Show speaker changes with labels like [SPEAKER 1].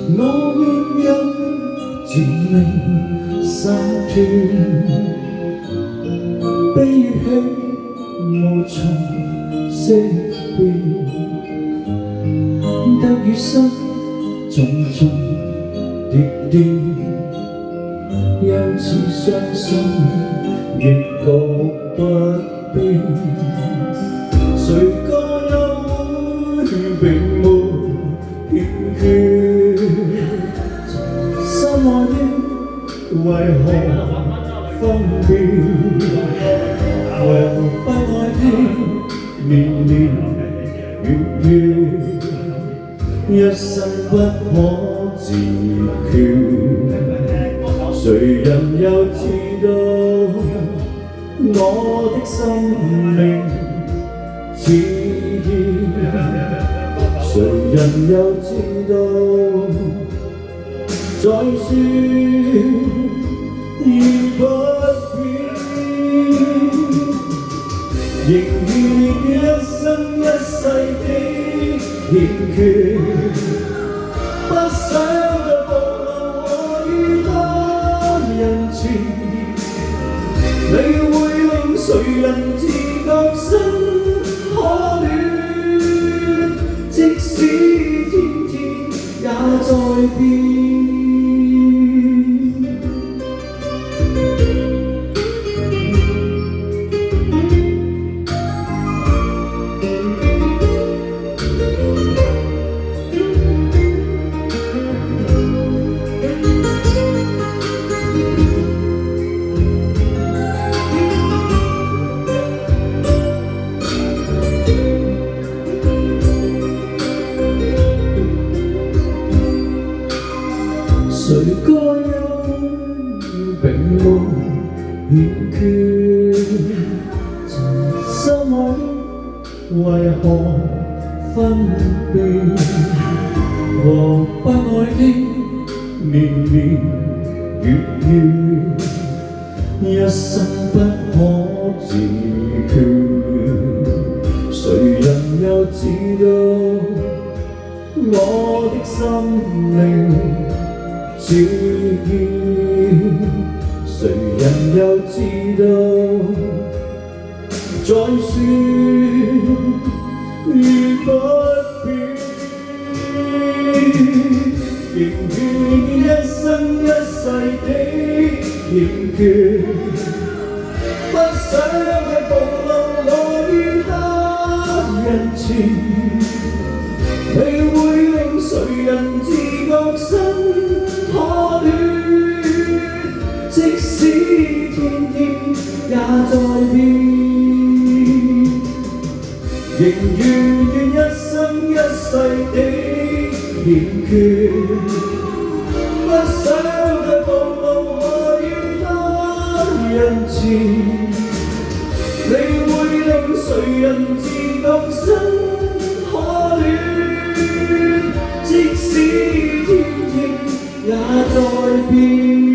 [SPEAKER 1] 我沒有絕命心斷，悲喜無從識別，得與失重重疊疊，又似傷心亦覺不變，誰個又並沒欠缺，心愛的為何分別，和不愛的年年月月，一生不可自決，誰人又知道我的生命熾熱，誰人又知道再說已不變，仍願一生一世的欠缺，不想再暴露我於他人前，你會令誰人自覺生可戀，即使天天也在變。誰該有並沒欠缺，心愛的為何分別，和不愛的年年月月，一生不可自決，誰人又知道我的生命熾熱，誰人又知道再說已不變，仍願一生一世的欠缺，不想再暴露我於他人前，你會令誰人自覺生可戀，即使天天也在變，仍願一生一世的欠缺，不想再暴露我於他人前，你會令誰人自覺生可戀，即使天天也在變。